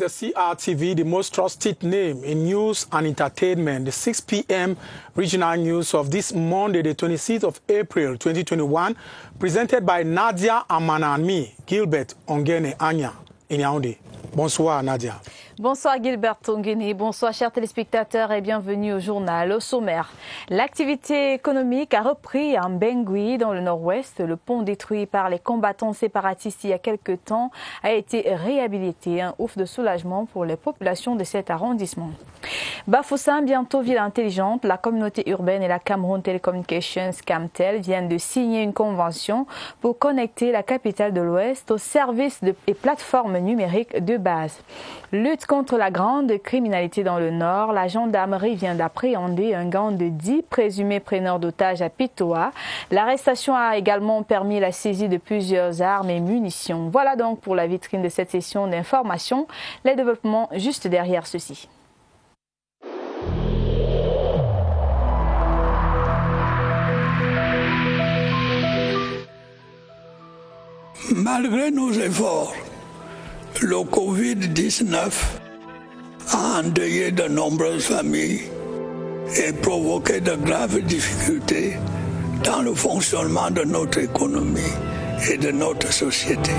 CRTV, the most trusted name in news and entertainment. The 6 p.m. regional news of this Monday, the 26th of April, 2021, presented by Nadia Amana and me, Gilbert Ongene Anya, in Yaoundé. Bonsoir Nadia. Bonsoir Gilbert Ongene, bonsoir chers téléspectateurs et bienvenue au journal. Au sommaire, l'activité économique a repris à Bangui dans le nord-ouest. Le pont détruit par les combattants séparatistes il y a quelques temps a été réhabilité. Un ouf de soulagement pour les populations de cet arrondissement. Bafoussam, bientôt ville intelligente, la communauté urbaine et la Cameroun Telecommunications Camtel viennent de signer une convention pour connecter la capitale de l'Ouest aux services et plateformes numériques de base. Lutte contre la grande criminalité dans le Nord, la gendarmerie vient d'appréhender un gang de 10 présumés preneurs d'otages à Pitoa. L'arrestation a également permis la saisie de plusieurs armes et munitions. Voilà donc pour la vitrine de cette session d'information. Les développements juste derrière ceci. Malgré nos efforts, le Covid-19 a endeuillé de nombreuses familles et provoqué de graves difficultés dans le fonctionnement de notre économie et de notre société.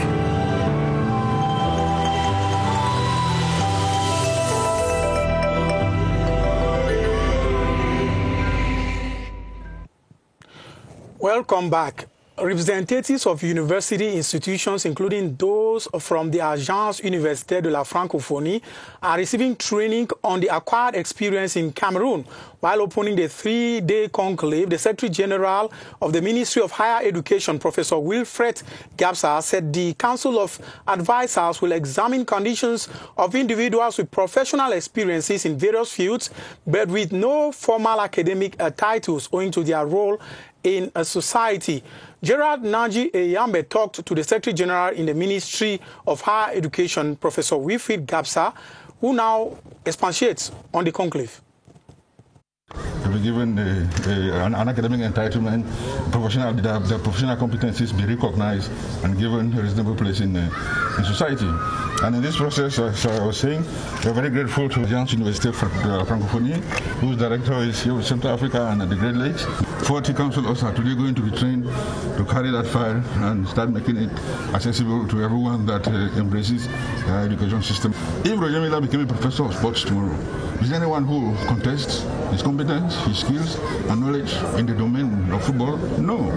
Welcome back. Representatives of university institutions, including those from the Agence Universitaire de la Francophonie, are receiving training on the acquired experience in Cameroon. While opening the 3-day conclave, the Secretary General of the Ministry of Higher Education, Professor Wilfred Gabsa, said the Council of Advisors will examine conditions of individuals with professional experiences in various fields, but with no formal academic titles owing to their role in a society. Gerard Naji Eyambe talked to the Secretary General in the Ministry of Higher Education, Professor Wilfred Gabsa, who now expatiates on the conclave. To be given an academic entitlement, the professional competencies be recognized and given a reasonable place in society. And in this process, as I was saying, we are very grateful to the Agence Universitaire de la Francophonie, whose director is here with Central Africa and the Great Lakes. 40 councillors are today going to be trained to carry that file and start making it accessible to everyone that embraces the education system. If Royamila became a professor of sports tomorrow, is there anyone who contests his competence, his skills and knowledge in the domain of football? No.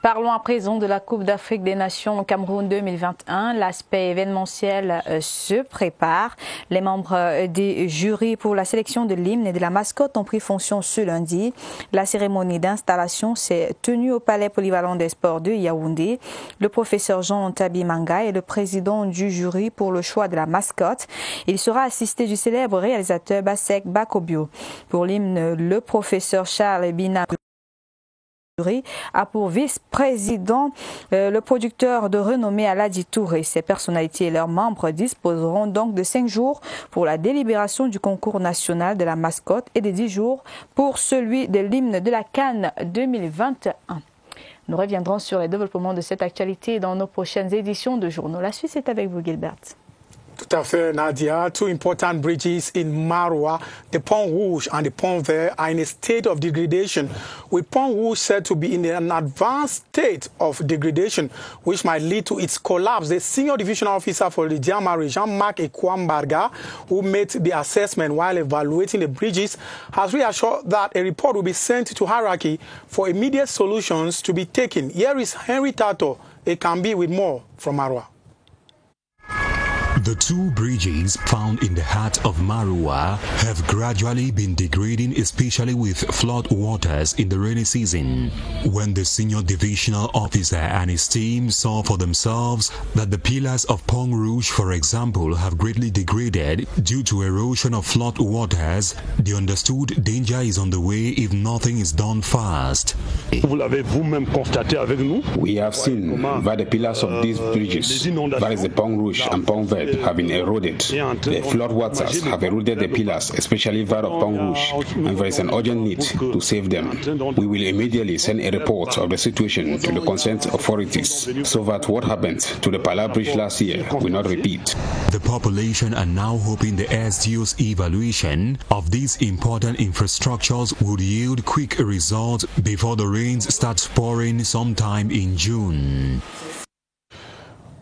Parlons à présent de la Coupe d'Afrique des Nations au Cameroun 2021. L'aspect événementiel se prépare. Les membres des jurys pour la sélection de l'hymne et de la mascotte ont pris fonction ce lundi. La cérémonie d'installation s'est tenue au Palais polyvalent des sports de Yaoundé. Le professeur Jean Tabi Manga est le président du jury pour le choix de la mascotte. Il sera assisté du célèbre réalisateur Basek Bakobio. Pour l'hymne, le professeur Charles Bina a pour vice-président le producteur de renommée Aladi Touré. Ces personnalités et leurs membres disposeront donc de 5 jours pour la délibération du concours national de la mascotte et de 10 jours pour celui de l'hymne de la CAN 2021. Nous reviendrons sur les développements de cette actualité dans nos prochaines éditions de journaux. La suite est avec vous, Gilbert. Tout à fait, Nadia. 2 important bridges in Maroua, the Pont Rouge and the Pont Vert, are in a state of degradation, with Pont Rouge said to be in an advanced state of degradation, which might lead to its collapse. The senior divisional officer for the Diamari, Jean-Marc Ekwambarga, who made the assessment while evaluating the bridges, has reassured that a report will be sent to Hierarchy for immediate solutions to be taken. Here is Henry Tato, Ekambi, with more from Maroua. The 2 bridges found in the heart of Maroua have gradually been degrading, especially with flood waters in the rainy season. When the senior divisional officer and his team saw for themselves that the pillars of Pont Rouge, for example, have greatly degraded due to erosion of flood waters, they understood danger is on the way if nothing is done fast. Vous l'avez vous-même constaté avec nous. We have seen by the pillars of these bridges, that is the Pont Rouge and Pont Vert, have been eroded. The flood waters have eroded the pillars, especially that of Pont Rouge, and there is an urgent need to save them. We will immediately send a report of the situation to the concerned authorities so that what happened to the Pala Bridge last year will not repeat. The population are now hoping the SDO's evaluation of these important infrastructures would yield quick results before the rains start pouring sometime in June.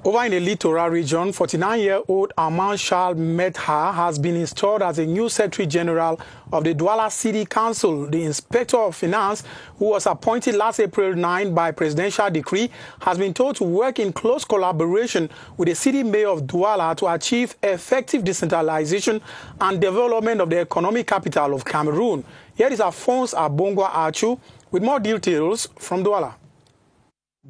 Over in the littoral region, 49-year-old Armand Charles Metha has been installed as a new Secretary General of the Douala City Council. The Inspector of Finance, who was appointed last April 9 by presidential decree, has been told to work in close collaboration with the city mayor of Douala to achieve effective decentralization and development of the economic capital of Cameroon. Here is Alphonse Abongwa Achu with more details from Douala.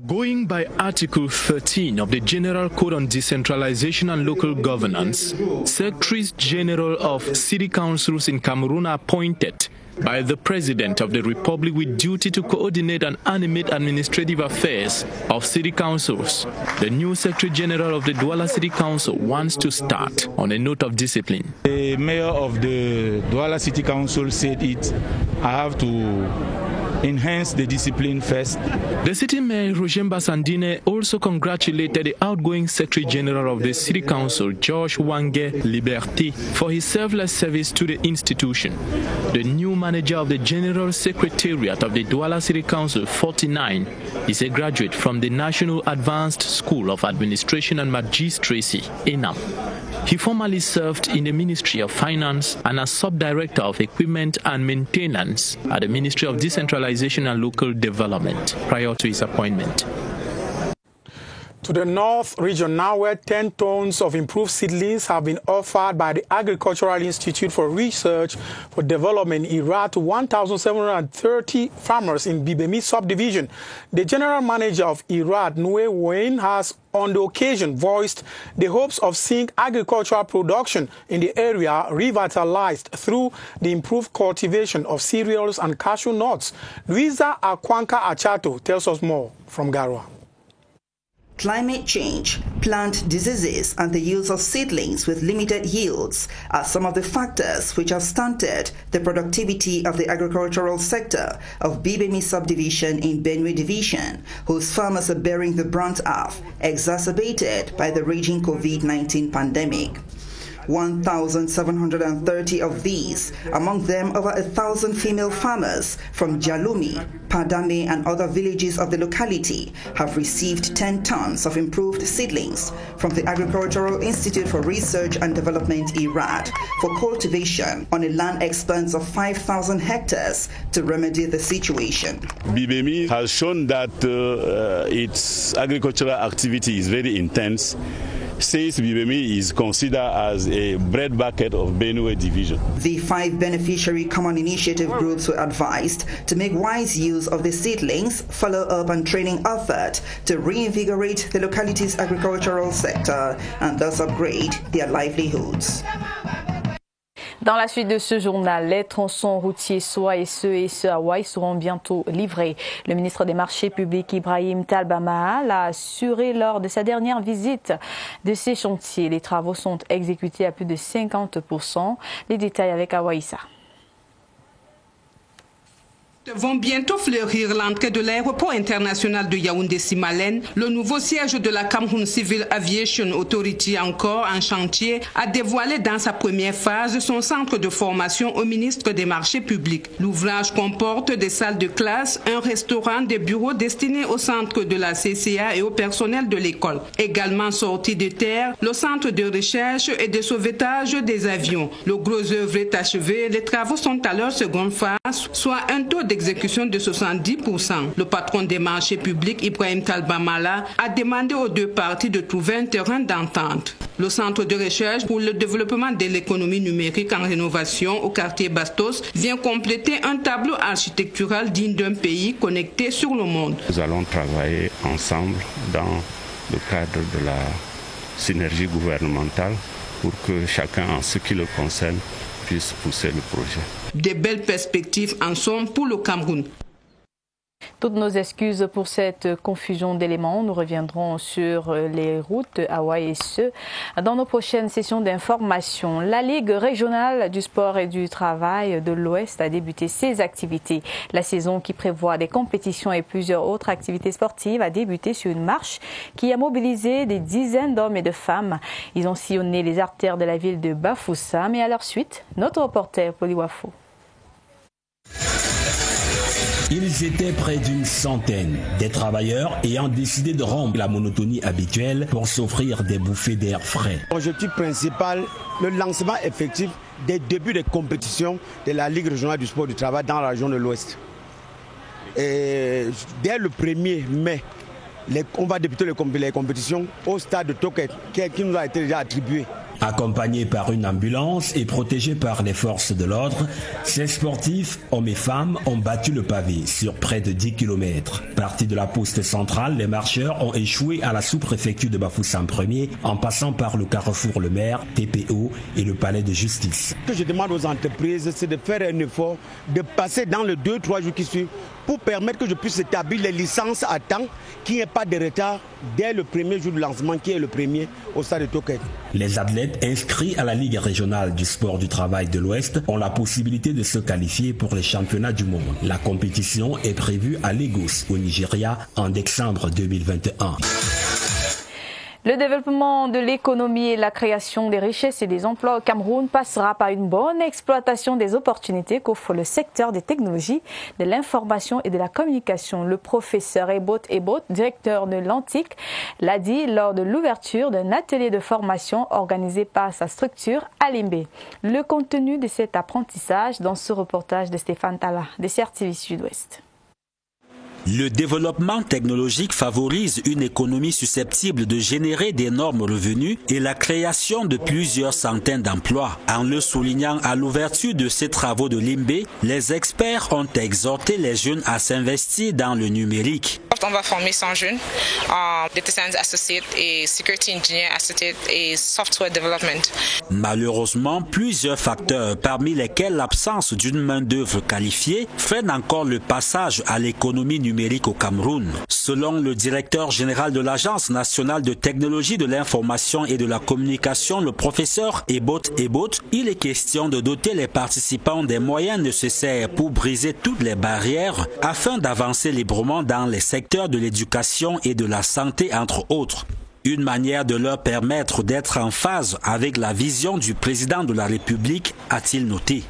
Going by Article 13 of the General Code on Decentralization and Local Governance, Secretaries General of City Councils in Cameroon are appointed by the President of the Republic with duty to coordinate and animate administrative affairs of city councils. The new Secretary General of the Douala City Council wants to start on a note of discipline. The Mayor of the Douala City Council said I have to enhance the discipline first. The city mayor, Rojemba Sandine, also congratulated the outgoing Secretary General of the City Council, George Wange Liberté, for his selfless service to the institution. The new manager of the General Secretariat of the Douala City Council, 49, is a graduate from the National Advanced School of Administration and Magistracy, ENAM. He formerly served in the Ministry of Finance and as Sub-Director of Equipment and Maintenance at the Ministry of Decentralization and Local Development prior to his appointment. To the North region now, where 10 tons of improved seedlings have been offered by the Agricultural Institute for Research for Development, IRAD, to 1,730 farmers in Bibemi subdivision. The general manager of IRAD, Nue Wayne, has on the occasion voiced the hopes of seeing agricultural production in the area revitalized through the improved cultivation of cereals and cashew nuts. Luisa Akwanka Achato tells us more from Garwa. Climate change, plant diseases, and the use of seedlings with limited yields are some of the factors which have stunted the productivity of the agricultural sector of Bibemi subdivision in Benue division, whose farmers are bearing the brunt of, exacerbated by the raging COVID-19 pandemic. 1,730 of these, among them over 1,000 female farmers from Jalumi, Padame, and other villages of the locality, have received 10 tons of improved seedlings from the Agricultural Institute for Research and Development, IRAD, for cultivation on a land expanse of 5,000 hectares to remedy the situation. Bibemi has shown that its agricultural activity is very intense, since Bibemi is considered as a bread bucket of Benue division. The 5 beneficiary common initiative groups were advised to make wise use of the seedlings, follow up and training effort to reinvigorate the locality's agricultural sector and thus upgrade their livelihoods. Dans la suite de ce journal, les tronçons routiers Soa et ceux à Ouai seront bientôt livrés. Le ministre des Marchés publics Ibrahim Talbama l'a assuré lors de sa dernière visite de ces chantiers. Les travaux sont exécutés à plus de 50%. Les détails avec Awaïssa. Vont bientôt fleurir l'entrée de l'aéroport international de Yaoundé-Simalène. Le nouveau siège de la Cameroon Civil Aviation Authority, encore en chantier, a dévoilé dans sa première phase son centre de formation au ministre des Marchés publics. L'ouvrage comporte des salles de classe, un restaurant, des bureaux destinés au centre de la CCA et au personnel de l'école. Également sorti de terre, le centre de recherche et de sauvetage des avions. Le gros œuvre est achevé, les travaux sont à leur seconde phase, soit un taux d'exécution de 70%. Le patron des marchés publics, Ibrahim Talbamala, a demandé aux deux parties de trouver un terrain d'entente. Le centre de recherche pour le développement de l'économie numérique en rénovation au quartier Bastos vient compléter un tableau architectural digne d'un pays connecté sur le monde. Nous allons travailler ensemble dans le cadre de la synergie gouvernementale pour que chacun, en ce qui le concerne, puisse pousser le projet. Des belles perspectives en somme pour le Cameroun. Toutes nos excuses pour cette confusion d'éléments. Nous reviendrons sur les routes de Hawaï et ce, dans nos prochaines sessions d'information. La Ligue régionale du sport et du travail de l'Ouest a débuté ses activités. La saison qui prévoit des compétitions et plusieurs autres activités sportives a débuté sur une marche qui a mobilisé des dizaines d'hommes et de femmes. Ils ont sillonné les artères de la ville de Bafoussam et à leur suite, notre reporter Poliwafo. Ils étaient près d'une centaine, des travailleurs ayant décidé de rompre la monotonie habituelle pour s'offrir des bouffées d'air frais. L'objectif principal, le lancement effectif des débuts des compétitions de la Ligue régionale du sport du travail dans la région de l'Ouest. Dès le 1er mai, on va débuter les compétitions au stade de Toket qui nous a été déjà attribué. Accompagnés par une ambulance et protégés par les forces de l'ordre, ces sportifs, hommes et femmes, ont battu le pavé sur près de 10 km. Partis de la poste centrale, les marcheurs ont échoué à la sous-préfecture de Bafoussam 1er en passant par le carrefour Le Maire, TPO et le palais de justice. Ce que je demande aux entreprises, c'est de faire un effort, de passer dans les 2-3 jours qui suivent pour permettre que je puisse établir les licences à temps, qu'il n'y ait pas de retard dès le premier jour de lancement qui est le premier au stade de Toket. Les athlètes inscrits à la Ligue régionale du sport du travail de l'Ouest ont la possibilité de se qualifier pour les championnats du monde. La compétition est prévue à Lagos, au Nigeria, en décembre 2021. Le développement de l'économie et la création des richesses et des emplois au Cameroun passera par une bonne exploitation des opportunités qu'offre le secteur des technologies, de l'information et de la communication. Le professeur Ebot, directeur de l'Antique, l'a dit lors de l'ouverture d'un atelier de formation organisé par sa structure à Limbé. Le contenu de cet apprentissage dans ce reportage de Stéphane Tala, de CRTV Sud-Ouest. Le développement technologique favorise une économie susceptible de générer d'énormes revenus et la création de plusieurs centaines d'emplois. En le soulignant à l'ouverture de ces travaux de Limbé, les experts ont exhorté les jeunes à s'investir dans le numérique. On va former 100 jeunes en Data Science Associate et Security Engineer Associate et Software Development. Malheureusement, plusieurs facteurs, parmi lesquels l'absence d'une main-d'œuvre qualifiée, freinent encore le passage à l'économie numérique au Cameroun. Selon le directeur général de l'Agence nationale de technologie de l'information et de la communication, le professeur Ebot, il est question de doter les participants des moyens nécessaires pour briser toutes les barrières afin d'avancer librement dans les secteurs de l'éducation et de la santé, entre autres. Une manière de leur permettre d'être en phase avec la vision du président de la République, a-t-il noté.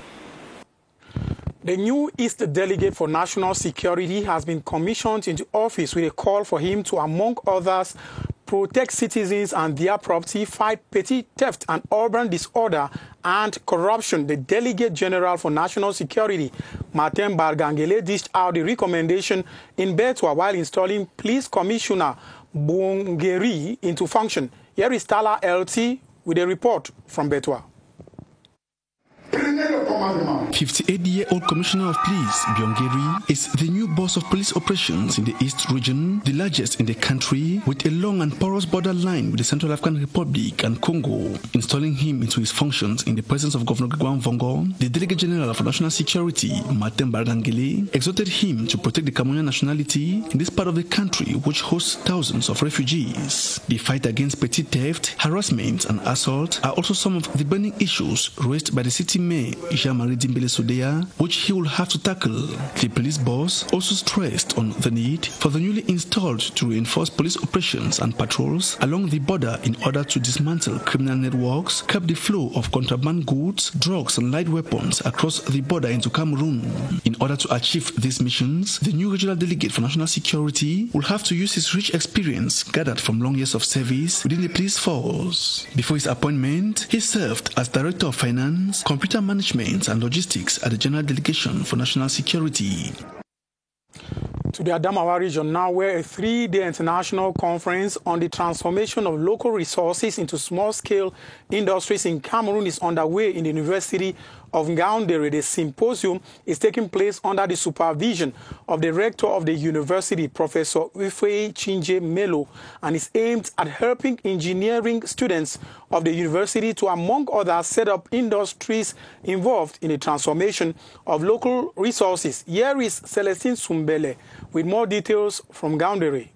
The new East Delegate for National Security has been commissioned into office with a call for him to, among others, protect citizens and their property, fight petty theft and urban disorder and corruption. The Delegate General for National Security, Martin Bargangele, dished out the recommendation in Betwa while installing Police Commissioner Bongeri into function. Here is Tala LT with a report from Betwa. 58-year-old Commissioner of Police, Byongeri, is the new boss of police operations in the East region, the largest in the country, with a long and porous border line with the Central African Republic and Congo. Installing him into his functions in the presence of Governor Gwan Vongo, the Delegate General for National Security, Martin Bargangele, exhorted him to protect the Cameroonian nationality in this part of the country which hosts thousands of refugees. The fight against petty theft, harassment and assault are also some of the burning issues raised by the city mayor, Jean-Marie Dimbele Soudea, which he will have to tackle. The police boss also stressed on the need for the newly installed to reinforce police operations and patrols along the border in order to dismantle criminal networks, curb the flow of contraband goods, drugs and light weapons across the border into Cameroon. In order to achieve these missions, the new regional delegate for national security will have to use his rich experience gathered from long years of service within the police force. Before his appointment, he served as Director of Finance, Computer Management and Logistics at the General Delegation for National Security. To the Adamawa region now, where a 3-day international conference on the transformation of local resources into small-scale industries in Cameroon is underway in the University of Ngaoundéré, the symposium is taking place under the supervision of the rector of the university, Professor Ifeyi Melo, and is aimed at helping engineering students of the university to, among others, set up industries involved in the transformation of local resources. Here is Celestine Sumbele with more details from Ngaoundéré.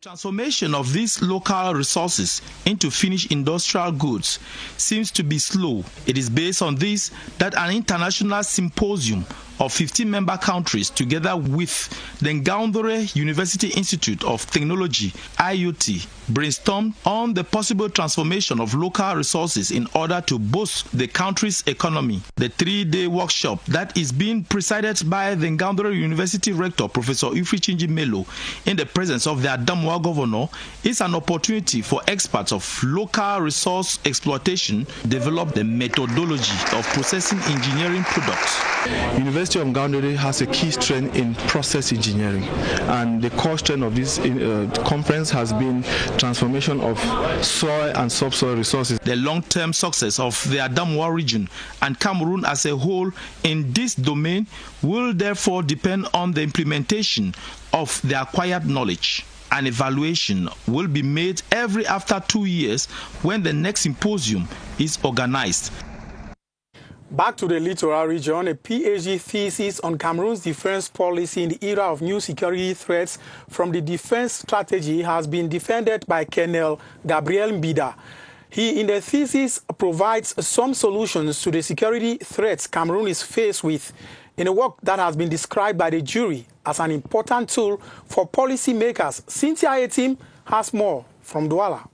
Transformation of these local resources into finished industrial goods seems to be slow. It is based on this that an international symposium of 15 member countries, together with the Ngaoundéré University Institute of Technology, IUT, brainstormed on the possible transformation of local resources in order to boost the country's economy. The 3-day workshop that is being presided by the Ngaoundéré University Rector, Professor Ifeyi Melo, in the presence of the Adamawa Governor, is an opportunity for experts of local resource exploitation to develop the methodology of processing engineering products. University of Ngaoundéré has a key strength in process engineering, and the core strength of this conference has been transformation of soil and subsoil resources. The long-term success of the Adamawa region and Cameroon as a whole in this domain will therefore depend on the implementation of the acquired knowledge. An evaluation will be made every after 2 years when the next symposium is organized. Back to the littoral region, a PhD thesis on Cameroon's defense policy in the era of new security threats from the defense strategy has been defended by Colonel Gabriel Mbida. He, in the thesis, provides some solutions to the security threats Cameroon is faced with in a work that has been described by the jury as an important tool for policymakers. Cynthia Etim has more from Douala.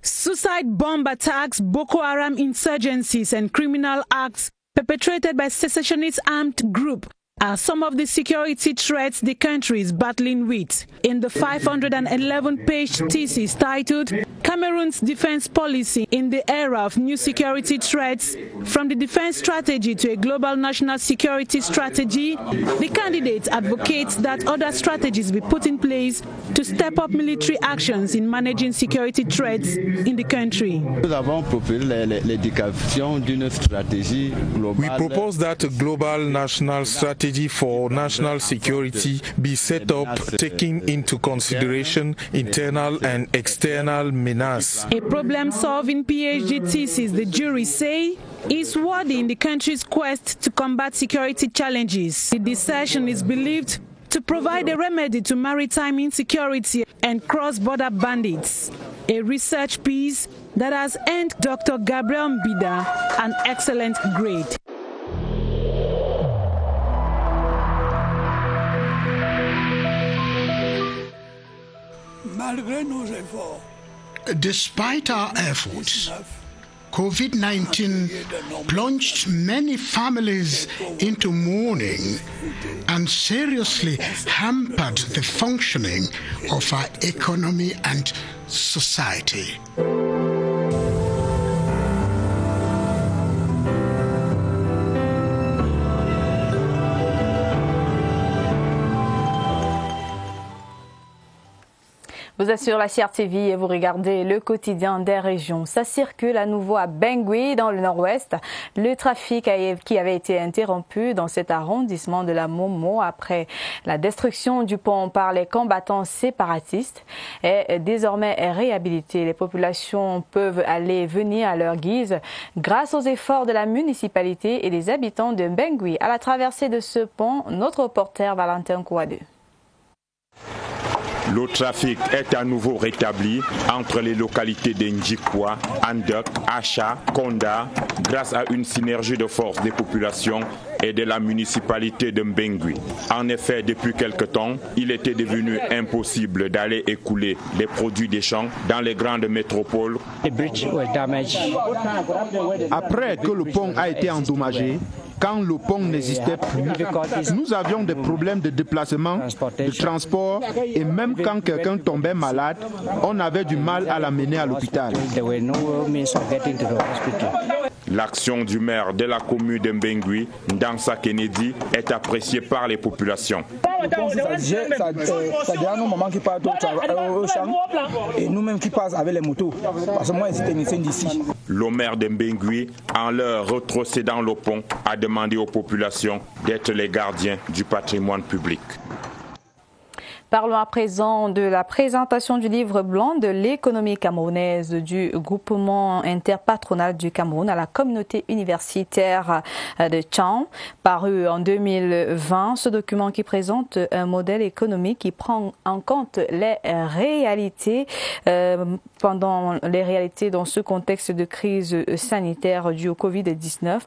Suicide bomb attacks, Boko Haram insurgencies and criminal acts perpetrated by secessionist armed group are some of the security threats the country is battling with. In the 511-page thesis titled Cameroon's Defense Policy in the Era of New Security Threats, from the defense strategy to a global national security strategy, the candidate advocates that other strategies be put in place to step up military actions in managing security threats in the country. We propose that a global national strategy for national security be set up, taking into consideration internal and external menace. A problem-solving PhD thesis, the jury say, is worthy in the country's quest to combat security challenges. The dissertation is believed to provide a remedy to maritime insecurity and cross-border bandits, a research piece that has earned Dr. Gabriel Mbida an excellent grade. Despite our efforts, COVID-19 plunged many families into mourning and seriously hampered the functioning of our economy and society. Vous êtes sur la CRTV et vous regardez le quotidien des régions. Ça circule à nouveau à Bangui, dans le nord-ouest. Le trafic qui avait été interrompu dans cet arrondissement de la Momo après la destruction du pont par les combattants séparatistes est désormais réhabilité. Les populations peuvent aller et venir à leur guise grâce aux efforts de la municipalité et des habitants de Bangui. À la traversée de ce pont, notre reporter Valentin Kouadou. Le trafic est à nouveau rétabli entre les localités de Njikwa, Andok, Acha, Konda, grâce à une synergie de forces des populations et de la municipalité de Mbengui. En effet, depuis quelque temps, il était devenu impossible d'aller écouler les produits des champs dans les grandes métropoles. Après que le pont a été endommagé, quand le pont n'existait plus, nous avions des problèmes de déplacement, de transport, et même quand quelqu'un tombait malade, on avait du mal à l'amener à l'hôpital. L'action du maire de la commune de Mbengui, Ndansa Kennedy, est appréciée par les populations. déjà nos mamans qui partent au champ et nous-mêmes qui passent avec les motos. Parce que moi, j'étais technicien d'ici. Le maire de Mbengui, en leur retrocédant le pont, a demandé aux populations d'être les gardiens du patrimoine public. Parlons à présent de la présentation du livre blanc de l'économie camerounaise du groupement interpatronal du Cameroun à la communauté universitaire de Tchang, paru en 2020. Ce document qui présente un modèle économique qui prend en compte les réalités dans ce contexte de crise sanitaire due au Covid-19,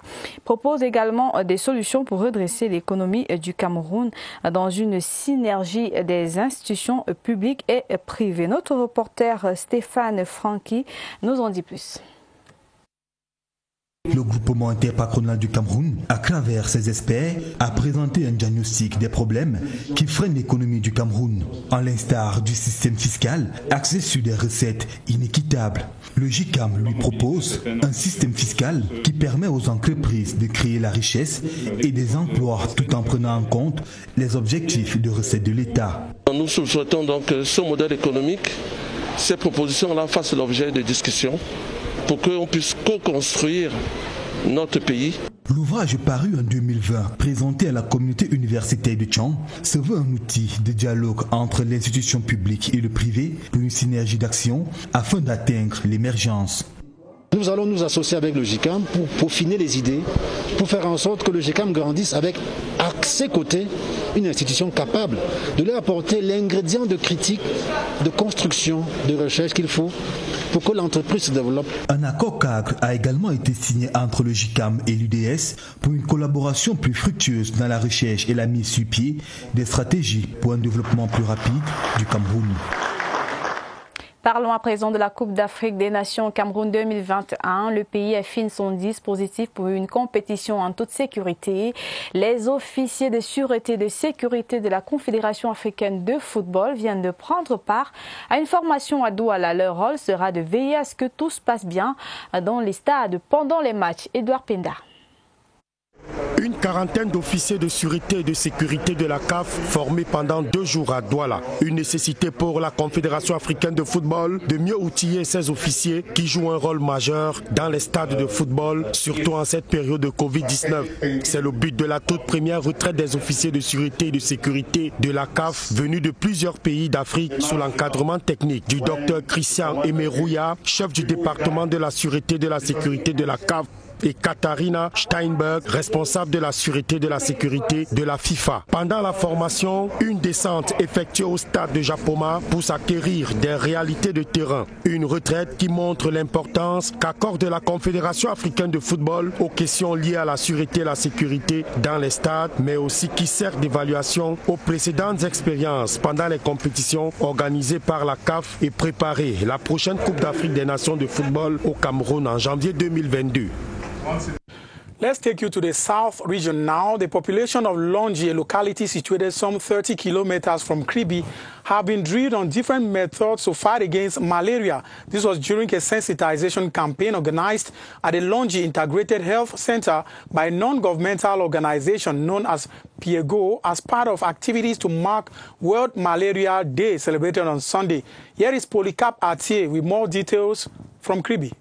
propose également des solutions pour redresser l'économie du Cameroun dans une synergie des institutions publiques et privées. Notre reporter Stéphane Franqui nous en dit plus. Le groupement interpatronal du Cameroun, à travers ses experts, a présenté un diagnostic des problèmes qui freinent l'économie du Cameroun, en l'instar du système fiscal axé sur des recettes inéquitables. Le GICAM lui propose un système fiscal qui permet aux entreprises de créer la richesse et des emplois tout en prenant en compte les objectifs de recettes de l'État. Nous souhaitons donc que ce modèle économique, ces propositions-là fassent l'objet de discussions pour qu'on puisse co-construire notre pays. L'ouvrage paru en 2020, présenté à la communauté universitaire de Tchang, se veut un outil de dialogue entre l'institution publique et le privé pour une synergie d'action afin d'atteindre l'émergence. Nous allons nous associer avec le GICAM pour peaufiner les idées, pour faire en sorte que le GICAM grandisse avec à ses côtés une institution capable de lui apporter l'ingrédient de critique, de construction, de recherche qu'il faut pour que l'entreprise se développe. Un accord cadre a également été signé entre le GICAM et l'UDS pour une collaboration plus fructueuse dans la recherche et la mise sur pied des stratégies pour un développement plus rapide du Cameroun. Parlons à présent de la Coupe d'Afrique des Nations Cameroun 2021. Le pays affine son dispositif pour une compétition en toute sécurité. Les officiers de sûreté et de sécurité de la Confédération africaine de football viennent de prendre part à une formation à Douala. Leur rôle sera de veiller à ce que tout se passe bien dans les stades pendant les matchs. Edouard Penda. Une quarantaine d'officiers de sûreté et de sécurité de la CAF formés pendant 2 jours à Douala. Une nécessité pour la Confédération africaine de football de mieux outiller ces officiers qui jouent un rôle majeur dans les stades de football, surtout en cette période de Covid-19. C'est le but de la toute première retraite des officiers de sûreté et de sécurité de la CAF venus de plusieurs pays d'Afrique sous l'encadrement technique du docteur Christian Emerouya, chef du département de la sûreté et de la sécurité de la CAF, et Katharina Steinberg, responsable de la sûreté et de la sécurité de la FIFA. Pendant la formation, une descente effectuée au stade de Japoma pour s'acquérir des réalités de terrain. Une retraite qui montre l'importance qu'accorde la Confédération africaine de football aux questions liées à la sûreté et la sécurité dans les stades, mais aussi qui sert d'évaluation aux précédentes expériences pendant les compétitions organisées par la CAF et préparer la prochaine Coupe d'Afrique des Nations de football au Cameroun en janvier 2022. Let's take you to the south region now. The population of Longi, a locality situated some 30 kilometers from Kribi, have been drilled on different methods to fight against malaria. This was during a sensitization campaign organized at the Longi Integrated Health Center by a non-governmental organization known as PIEGO as part of activities to mark World Malaria Day celebrated on Sunday. Here is Polycarp Atier with more details from Kribi.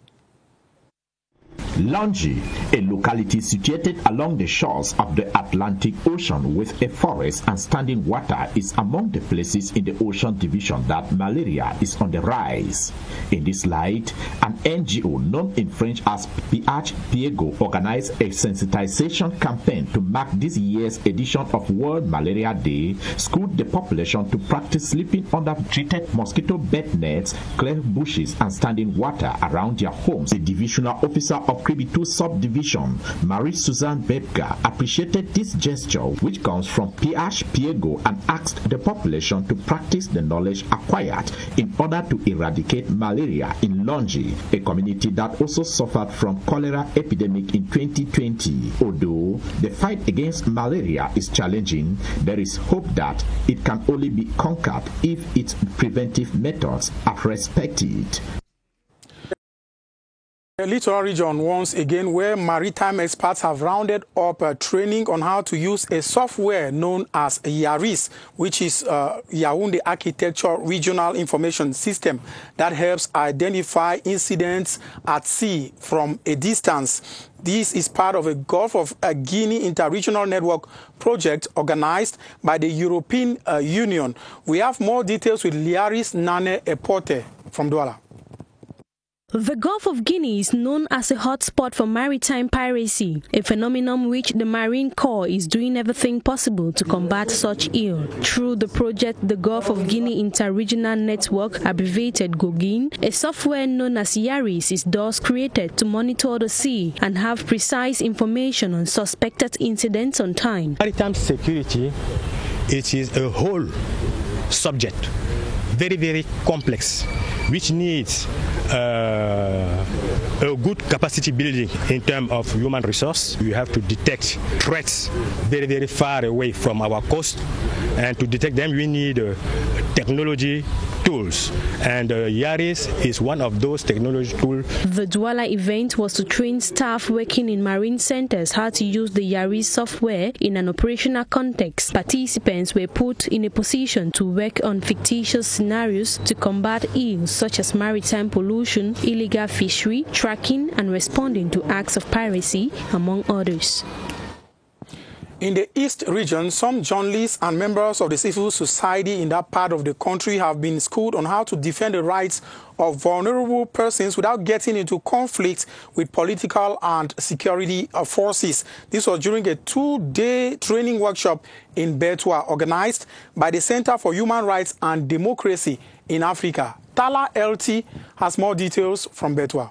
Longi, a locality situated along the shores of the Atlantic Ocean with a forest and standing water, is among the places in the Ocean Division that malaria is on the rise. In this light, an NGO known in French as PIEGO organized a sensitization campaign to mark this year's edition of World Malaria Day, schooled the population to practice sleeping under treated mosquito bed nets, clear bushes and standing water around their homes. The divisional officer of Kribi 2 subdivision, Marie-Suzanne Bebka, appreciated this gesture, which comes from PIEGO, and asked the population to practice the knowledge acquired in order to eradicate malaria in Longi, a community that also suffered from cholera epidemic in 2020. Although the fight against malaria is challenging, there is hope that it can only be conquered if its preventive methods are respected. The Littoral region once again, where maritime experts have rounded up training on how to use a software known as YARIS, which is Yaoundé Architecture Regional Information System that helps identify incidents at sea from a distance. This is part of a Gulf of Guinea Interregional Network project organized by the European Union. We have more details with Liaris Nane Epote from Douala. The Gulf of Guinea is known as a hotspot for maritime piracy, a phenomenon which the Marine Corps is doing everything possible to combat such ill. Through the project, the Gulf of Guinea Interregional Network, abbreviated GOGIN, a software known as YARIS is thus created to monitor the sea and have precise information on suspected incidents on time. Maritime security, it is a whole subject, very, very complex, which needs a good capacity building in terms of human resource. We have to detect threats very, very far away from our coast, and to detect them we need technology tools, and YARIS is one of those technology tools. The Douala event was to train staff working in marine centers how to use the YARIS software in an operational context. Participants were put in a position to work on fictitious scenarios to combat ills such as maritime pollution, illegal fishery, tracking and responding to acts of piracy, among others. In the East region, some journalists and members of the civil society in that part of the country have been schooled on how to defend the rights of vulnerable persons without getting into conflict with political and security forces. This was during a two-day training workshop in Betua, organized by the Center for Human Rights and Democracy in Africa. Tala LT has more details from Betua.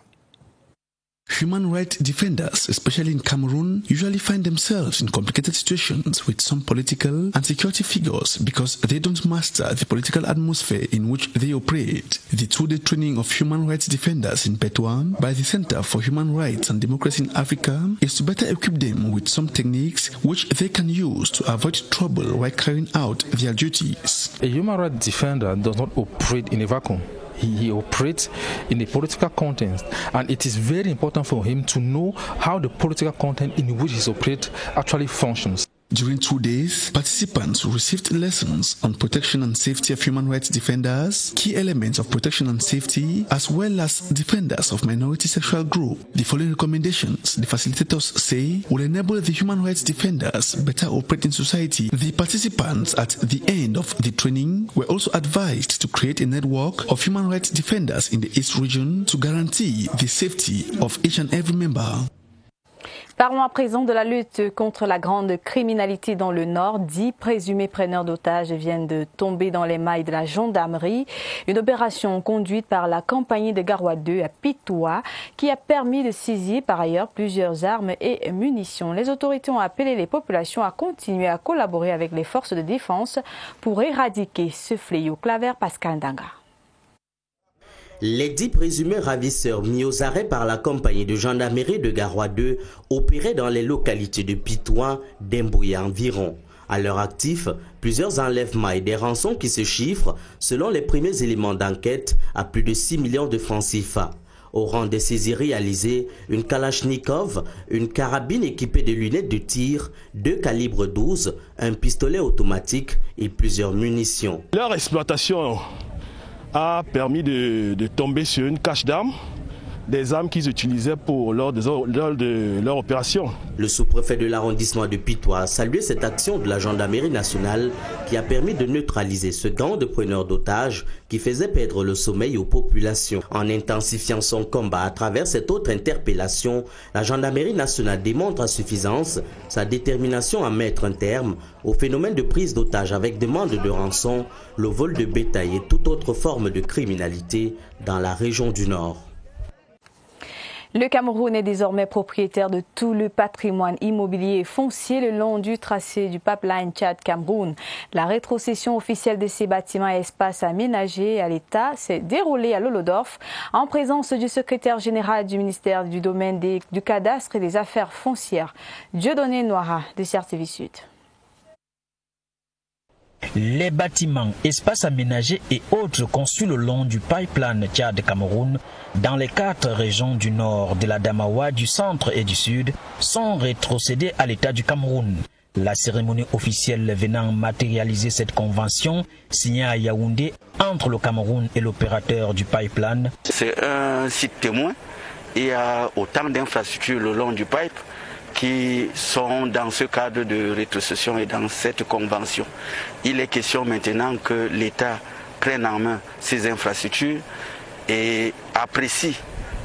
Human rights defenders, especially in Cameroon, usually find themselves in complicated situations with some political and security figures because they don't master the political atmosphere in which they operate. The two-day training of human rights defenders in Betua by the Center for Human Rights and Democracy in Africa is to better equip them with some techniques which they can use to avoid trouble while carrying out their duties. A human rights defender does not operate in a vacuum. He operates in a political context, and it is very important for him to know how the political content in which he operates actually functions. During 2 days, participants received lessons on protection and safety of human rights defenders, key elements of protection and safety, as well as defenders of minority sexual group. The following recommendations, the facilitators say, will enable the human rights defenders better operate in society. The participants at the end of the training were also advised to create a network of human rights defenders in the East region to guarantee the safety of each and every member. Parlons à présent de la lutte contre la grande criminalité dans le Nord. 10 présumés preneurs d'otages viennent de tomber dans les mailles de la gendarmerie. Une opération conduite par la compagnie de Garoua 2 à Pitoua qui a permis de saisir par ailleurs plusieurs armes et munitions. Les autorités ont appelé les populations à continuer à collaborer avec les forces de défense pour éradiquer ce fléau. Claver Pascal Ndanga. Les 10 présumés ravisseurs mis aux arrêts par la compagnie de gendarmerie de Garoua 2 opéraient dans les localités de Pitoua, d'Embouya environ. À leur actif, plusieurs enlèvements et des rançons qui se chiffrent, selon les premiers éléments d'enquête, à plus de 6 millions de francs CFA. Au rang des saisies réalisées, une Kalachnikov, une carabine équipée de lunettes de tir, 2 calibres 12, un pistolet automatique et plusieurs munitions. Leur exploitation a permis de tomber sur une cache d'armes, des armes qu'ils utilisaient lors de leur opération. Le sous-préfet de l'arrondissement de Pitoua a salué cette action de la gendarmerie nationale qui a permis de neutraliser ce gang de preneurs d'otages qui faisait perdre le sommeil aux populations. En intensifiant son combat à travers cette autre interpellation, la gendarmerie nationale démontre à suffisance sa détermination à mettre un terme au phénomène de prise d'otages avec demande de rançon, le vol de bétail et toute autre forme de criminalité dans la région du Nord. Le Cameroun est désormais propriétaire de tout le patrimoine immobilier et foncier le long du tracé du pipeline Tchad-Cameroun. La rétrocession officielle de ces bâtiments et espaces aménagés à l'État s'est déroulée à Lolodorf en présence du secrétaire général du ministère du domaine du cadastre et des affaires foncières, Dieudonné Noira de CRTV Sud. Les bâtiments, espaces aménagés et autres construits le long du pipeline Tchad-Cameroun dans les 4 régions du nord, de la Damawa, du centre et du sud sont rétrocédés à l'État du Cameroun. La cérémonie officielle venant matérialiser cette convention signée à Yaoundé entre le Cameroun et l'opérateur du pipeline. C'est un site témoin. Il y a autant d'infrastructures le long du pipe qui sont dans ce cadre de rétrocession et dans cette convention. Il est question maintenant que l'État prenne en main ces infrastructures et apprécie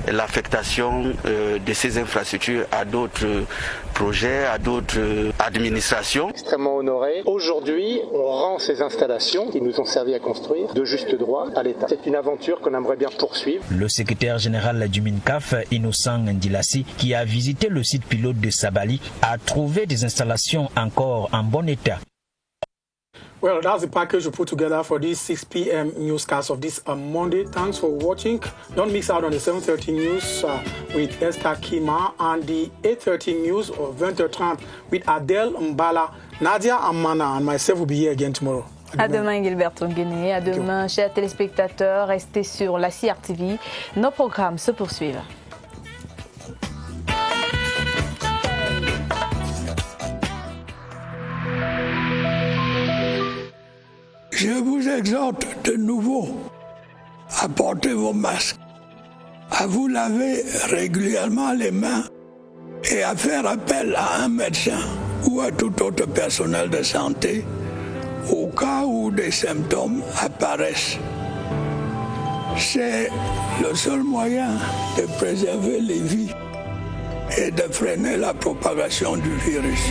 l'affectation de ces infrastructures à d'autres projets, à d'autres administrations. Extrêmement honoré. Aujourd'hui, on rend ces installations qui nous ont servi à construire de juste droit à l'État. C'est une aventure qu'on aimerait bien poursuivre. Le secrétaire général du MINCAF, Innocent Ndilassi, qui a visité le site pilote de Sabali, a trouvé des installations encore en bon état. Well, that's the package we put together for this 6 p.m. newscast of this Monday. Thanks for watching. Don't miss out on the 7:30 news with Esther Kima and the 8:30 news of 20:30 with Adele Mbala, Nadia Amana, and myself will be here again tomorrow. À demain, Gilbert Tonguéné. À demain, chers téléspectateurs. Restez sur la CRTV. Nos programmes se poursuivent. Je vous exhorte de nouveau à porter vos masques, à vous laver régulièrement les mains et à faire appel à un médecin ou à tout autre personnel de santé au cas où des symptômes apparaissent. C'est le seul moyen de préserver les vies et de freiner la propagation du virus.